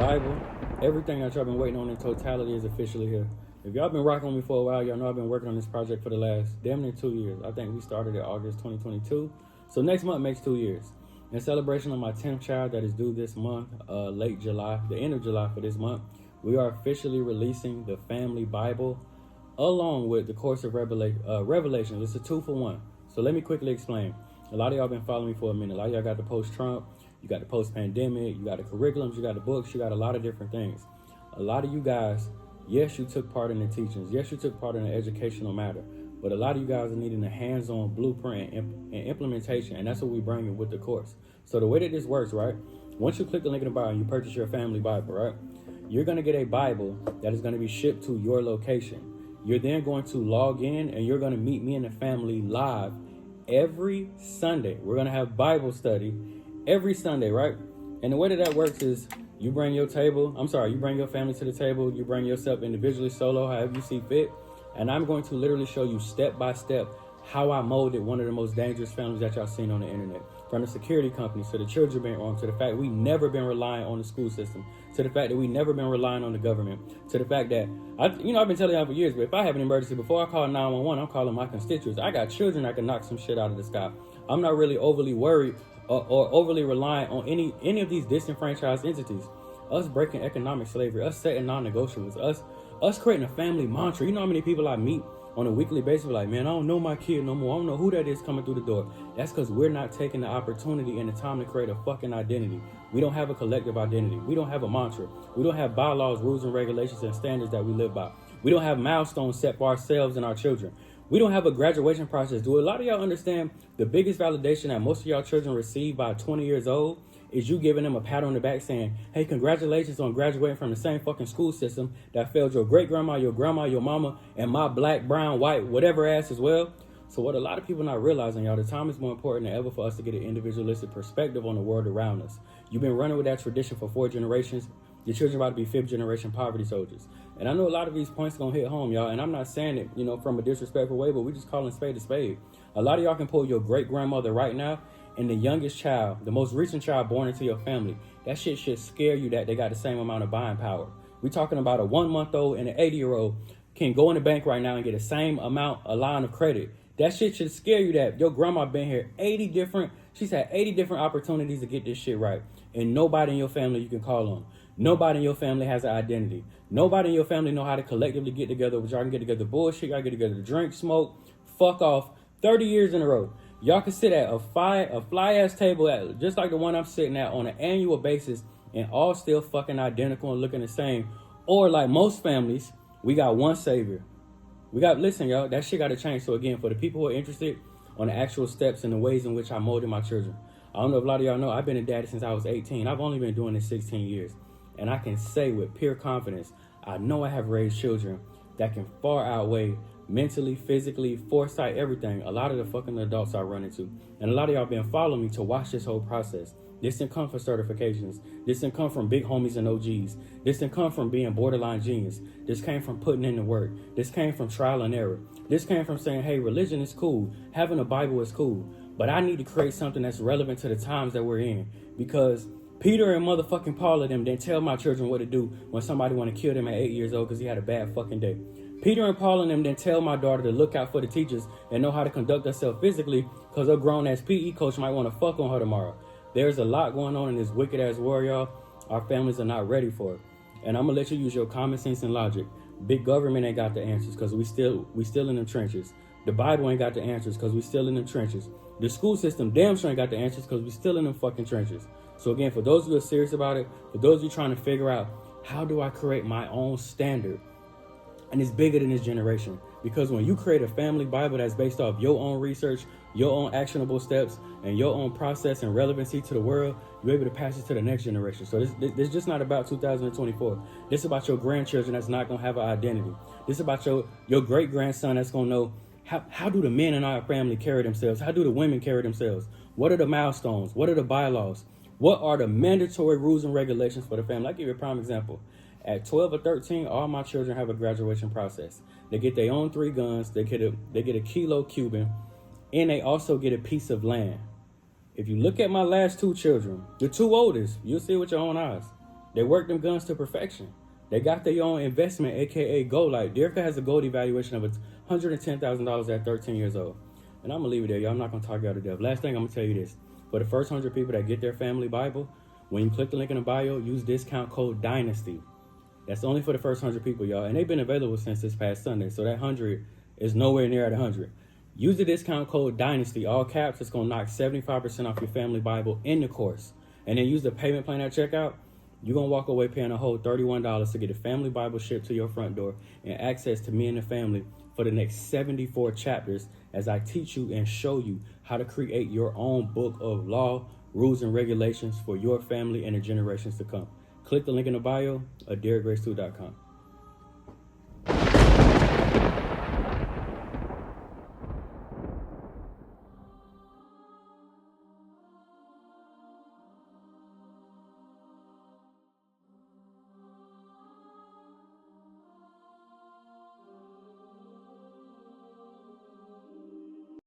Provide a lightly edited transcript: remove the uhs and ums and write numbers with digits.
Bible. Everything that y'all been waiting on in totality is officially here. If y'all been rocking with me for a while, y'all know I've been working on this project for the last damn near 2 years. I think we started in August 2022. So next month makes 2 years. In celebration of my 10th child that is due this month, late July, the end of July for this month, we are officially releasing the Family Bible along with the course of Revelation. It's a 2-for-1. So let me quickly explain. A lot of y'all been following me for a minute. A lot of y'all got the post-Trump, you got the post-pandemic, you got the curriculums, you got the books, you got a lot of different things. A lot of you guys, yes, you took part in the teachings. Yes, you took part in the educational matter. But a lot of you guys are needing a hands-on blueprint and implementation, and that's what we bring in with the course. So the way that this works, right? Once you click the link in the bio and you purchase your Family Bible, right? You're going to get a Bible that is going to be shipped to your location. You're then going to log in and you're going to meet me and the family live every Sunday. We're going to have Bible study every Sunday, right? And the way that works is you bring your family to the table. You bring yourself individually, solo, however you see fit. And I'm going to literally show you step by step how I molded one of the most dangerous families that y'all seen on the internet. From the security companies to the children being armed, to the fact we never been relying on the school system, to the fact that we never been relying on the government, to the fact that, I've been telling y'all for years, but if I have an emergency, before I call 911, I'm calling my constituents. I got children that can knock some shit out of the sky. I'm not really overly worried or overly reliant on any of these disenfranchised entities. Us breaking economic slavery, us setting non-negotiables, us creating a family mantra. You know how many people I meet on a weekly basis like, man, I don't know my kid no more. I don't know who that is coming through the door. That's because we're not taking the opportunity and the time to create a fucking identity. We don't have a collective identity. We don't have a mantra. We don't have bylaws, rules, and regulations and standards that we live by. We don't have milestones set for ourselves and our children. We don't have a graduation process. Do a lot of y'all understand the biggest validation that most of y'all children receive by 20 years old is you giving them a pat on the back saying, hey, congratulations on graduating from the same fucking school system that failed your great-grandma, your grandma, your mama, and my black, brown, white, whatever ass as well. So what a lot of people not realizing, y'all, the time is more important than ever for us to get an individualistic perspective on the world around us. You've been running with that tradition for 4 generations. Your children about to be 5th generation poverty soldiers. And I know a lot of these points gonna hit home, y'all, and I'm not saying it, from a disrespectful way, but we just calling spade a spade. A lot of y'all can pull your great-grandmother right now and the youngest child, the most recent child born into your family. That shit should scare you that they got the same amount of buying power. We're talking about a 1-month-old and an 80-year-old can go in the bank right now and get the same amount, a line of credit. That shit should scare you that your grandma been here she's had 80 different opportunities to get this shit right. And nobody in your family you can call on. Nobody in your family has an identity. Nobody in your family know how to collectively get together, which y'all can get together bullshit, y'all get together to drink, smoke, fuck off 30 years in a row. Y'all can sit at a fly-ass table at just like the one I'm sitting at on an annual basis and all still fucking identical and looking the same. Or like most families, we got one savior. Listen, y'all, that shit got to change. So again, for the people who are interested on the actual steps and the ways in which I molded my children. I don't know if a lot of y'all know, I've been a daddy since I was 18. I've only been doing this 16 years. And I can say with pure confidence, I know I have raised children that can far outweigh mentally, physically, foresight, everything, a lot of the fucking adults I run into. And a lot of y'all been following me to watch this whole process. This didn't come from certifications. This didn't come from big homies and OGs. This didn't come from being borderline genius. This came from putting in the work. This came from trial and error. This came from saying, hey, religion is cool. Having a Bible is cool. But I need to create something that's relevant to the times that we're in. Because Peter and motherfucking Paul of them didn't tell my children what to do when somebody want to kill them at 8 years old because he had a bad fucking day. Peter and Paul and them didn't tell my daughter to look out for the teachers and know how to conduct herself physically because her grown-ass PE coach might want to fuck on her tomorrow. There's a lot going on in this wicked-ass war, y'all. Our families are not ready for it. And I'm going to let you use your common sense and logic. Big government ain't got the answers because we still in them trenches. The Bible ain't got the answers because we still in them trenches. The school system damn sure ain't got the answers because we still in them fucking trenches. So again, for those of you who are serious about it, for those of you trying to figure out how do I create my own standard, and it's bigger than this generation. Because when you create a family Bible that's based off your own research, your own actionable steps, and your own process and relevancy to the world, you're able to pass it to the next generation. So this just not about 2024. This is about your grandchildren that's not going to have an identity. This is about your great-grandson that's going to know how do the men in our family carry themselves? How do the women carry themselves? What are the milestones? What are the bylaws? What are the mandatory rules and regulations for the family? I'll give you a prime example. At 12 or 13, all my children have a graduation process. They get their own 3 guns. They get a kilo Cuban, and they also get a piece of land. If you look at my last 2 children, the 2 oldest, you'll see it with your own eyes. They work them guns to perfection. They got their own investment, aka gold. Like Derica has a gold evaluation of $110,000 at 13 years old. And I'm gonna leave it there, y'all. I'm not gonna talk y'all to death. Last thing I'm gonna tell you this: for the first 100 people that get their family Bible, when you click the link in the bio, use discount code Dynasty. That's only for the first 100 people, y'all. And they've been available since this past Sunday, so that 100 is nowhere near at 100. Use the discount code Dynasty, all caps. It's gonna knock 75% off your family Bible in the course. And then use the payment plan at checkout. You're going to walk away paying a whole $31 to get a family Bible shipped to your front door and access to me and the family for the next 74 chapters as I teach you and show you how to create your own book of law, rules, and regulations for your family and the generations to come. Click the link in the bio, AdirGrace2.com.